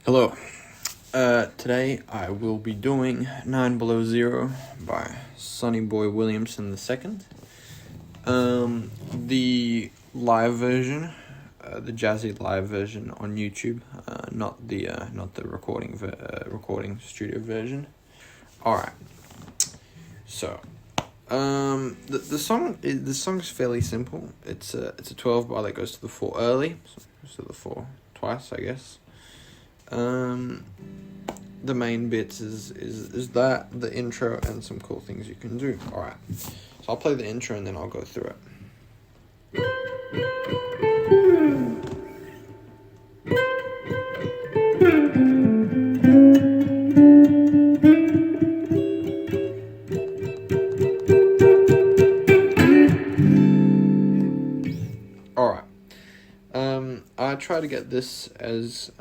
Hello. Today I will be doing 9 Below Zero by Sonny Boy Williamson II. The live version, the jazzy live version on YouTube, not the recording studio version. All right. So, the song's fairly simple. It's a 12 bar that goes to the 4 early, so it goes to the 4 twice, I guess. The main bits is that, the intro, and some cool things you can do. Alright, so I'll play the intro and then I'll go through it. Alright. I tried to get this as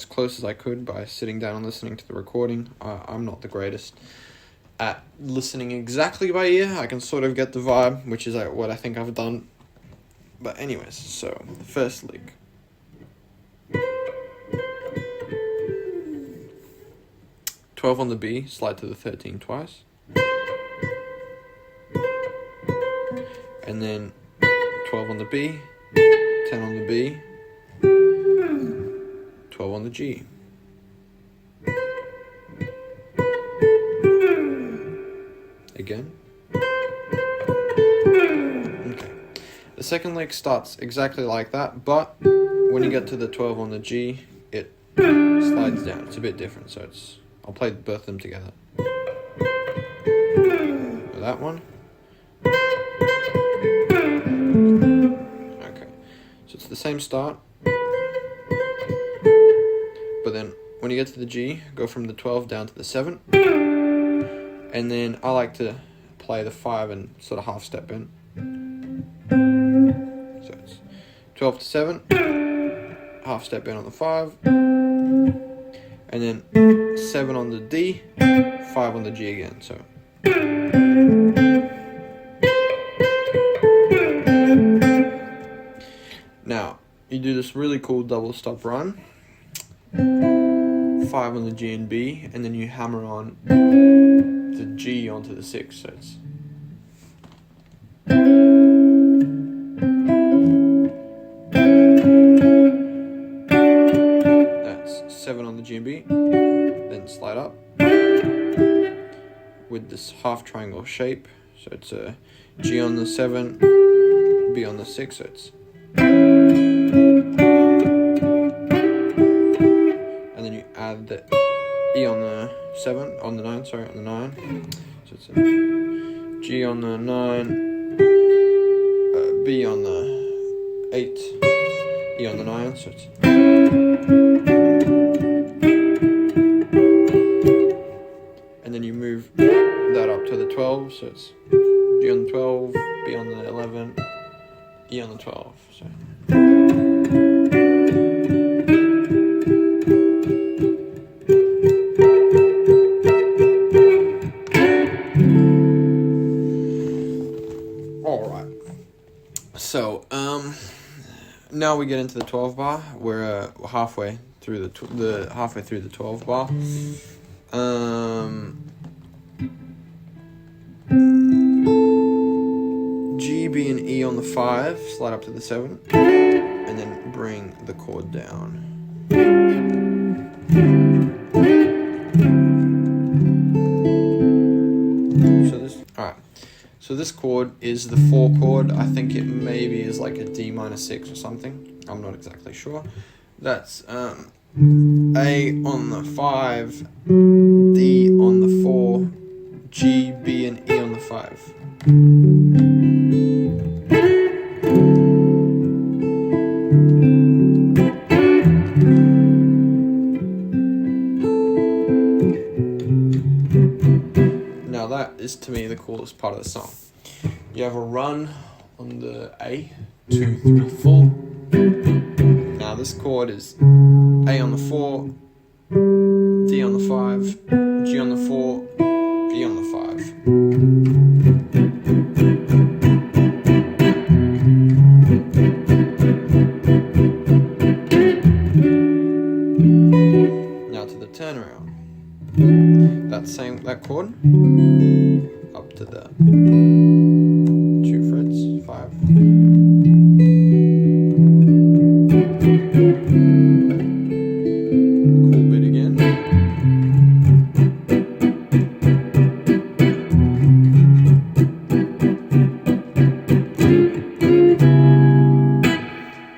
close as I could by sitting down and listening to the recording. I'm not the greatest at listening exactly by ear. I can sort of get the vibe, which is what I think I've done. But anyways, so the first lick. "12 on the B, slide to the 13 twice. And then 12 on the B, 10 on the B, 12 on the G. Again. Okay. The second lick starts exactly like that, but when you get to the 12 on the G, it slides down. It's a bit different, so I'll play both of them together. That one. Okay. So it's the same start. But then when you get to the G, go from the 12 down to the 7. And then I like to play the 5 and sort of half step in. So it's 12 to 7, half step in on the 5, and then 7 on the D, 5 on the G again. So now you do this really cool double stop run. 5 on the G and B, and then you hammer on the G onto the 6, so it's that's 7 on the G and B, then slide up with this half triangle shape, so it's a G on the 7, B on the 6, so it's, add the E on the 7, on the 9, sorry, on the 9. So it's a G on the 9, B on the 8, E on the 9, so it's, and then you move that up to the 12, so it's G on the 12, B on the 11, E on the 12, so. So, now we get into the 12 bar. We're halfway through the 12 bar. G, B, and E on the 5, slide up to the 7, and then bring the chord down. So this chord is the 4 chord. I think it maybe is like a D minor 6 or something. I'm not exactly sure. That's A on the 5, D on the 4, G, B, and E on the 5. Now that is to me the coolest part of the song. You have a run on the A, 2, 3, 4. Now this chord is A on the 4, D on the 5, G on the 4, B on the 5. Now to the turnaround. That chord up to the 2 frets, 5. Cool bit again.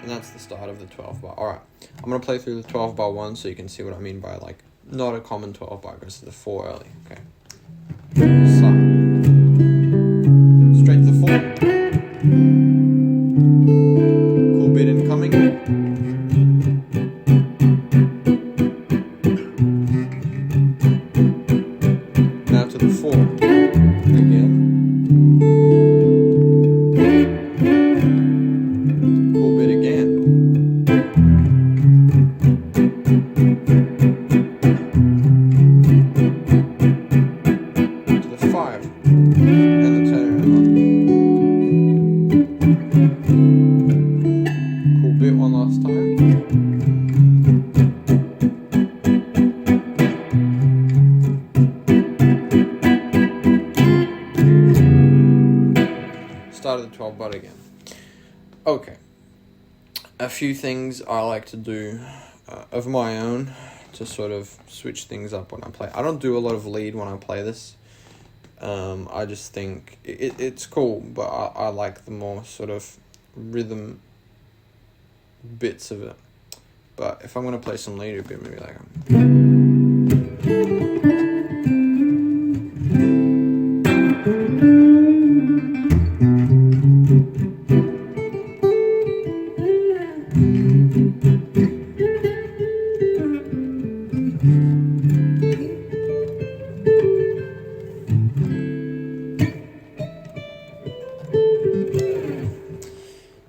And that's the start of the 12 bar. Alright, I'm going to play through the 12 bar 1 so you can see what I mean by like not a common 12 bar, goes to the 4 early. Okay. Straight to the 4. Cool bit incoming. Now to the 4 again. Cool bit again. To the 5 and the turnaround. Cool bit one last time. Start of the 12 bar again. Okay. A few things I like to do of my own to sort of switch things up when I play. I don't do a lot of lead when I play this. I just think it's cool, but I like the more sort of rhythm bits of it. But if I'm going to play some lead, it'd be maybe like...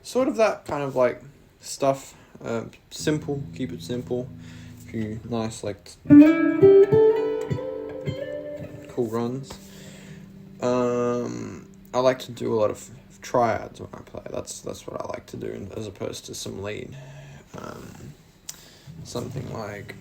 sort of that kind of like stuff. Simple, keep it simple. A few nice like cool runs. I like to do a lot of triads when I play. That's what I like to do, as opposed to some lead. Something like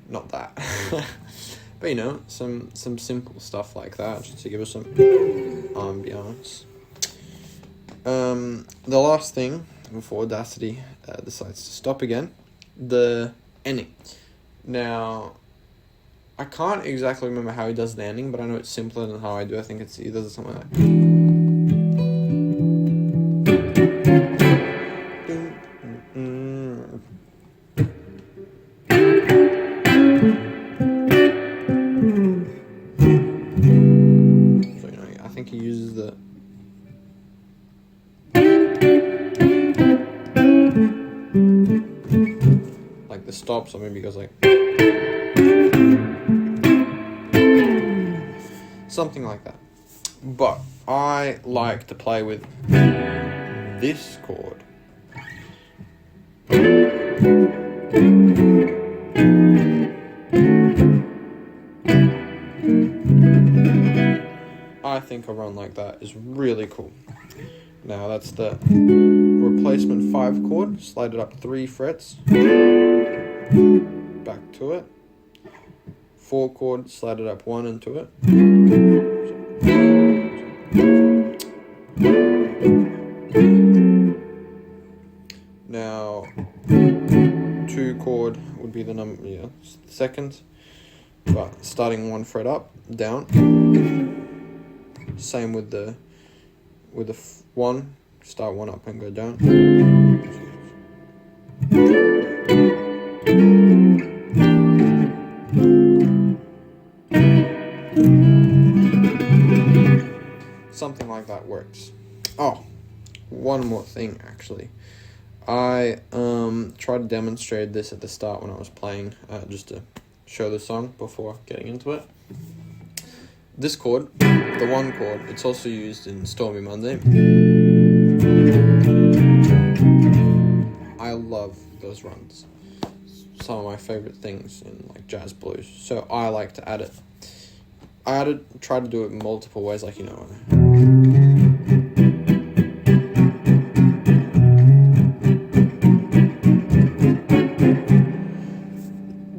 not that. But you know, some simple stuff like that, just to give us some ambiance. The last thing before Audacity decides to stop again, the ending. Now, I can't exactly remember how he does the ending, but I know it's simpler than how I do. I think he does something like... So, you know, I think he uses the... like the stops, or maybe he goes like... something like that. But I like to play with this chord. think a run like that is really cool. Now that's the replacement 5 chord, slide it up 3 frets, back to it, 4 chord, slide it up 1 into it, now 2 chord would be the number, second, but starting 1 fret up, down, same with the 1, start 1 up and go down. Something like that works. Oh, one more thing actually. I tried to demonstrate this at the start when I was playing, just to show the song before getting into it. This chord, the 1 chord, it's also used in Stormy Monday. I love those runs. Some of my favorite things in like jazz blues. So I like to add it. Try to do it in multiple ways, like,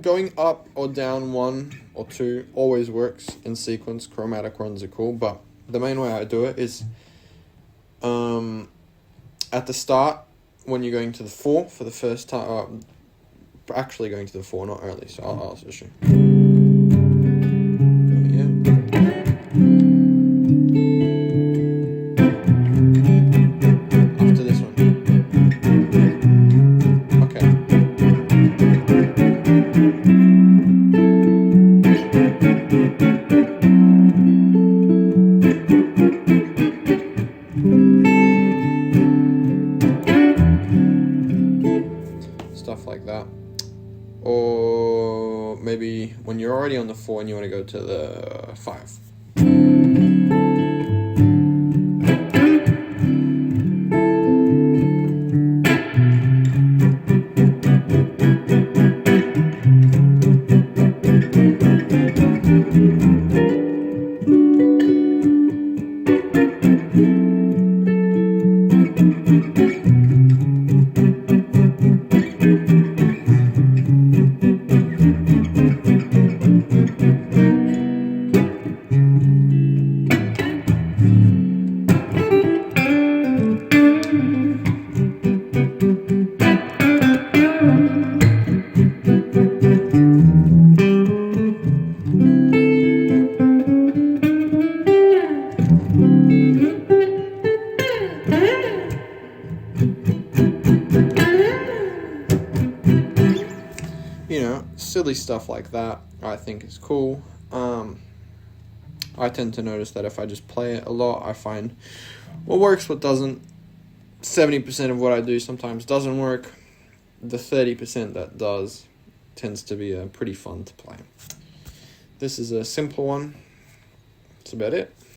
going up or down 1 or 2 always works in sequence. Chromatic runs are cool, but the main way I do it is at the start, when you're going to the 4 for the first time, actually going to the 4, not early, so I'll just show you. After this one. Okay. Stuff like that. Or maybe when you're already on the 4 and you want to go to the 5. Silly stuff like that I think is cool. I tend to notice that if I just play it a lot, I find what works, what doesn't. 70% of what I do sometimes doesn't work. The 30% that does tends to be pretty fun to play. This is a simple one. That's about it.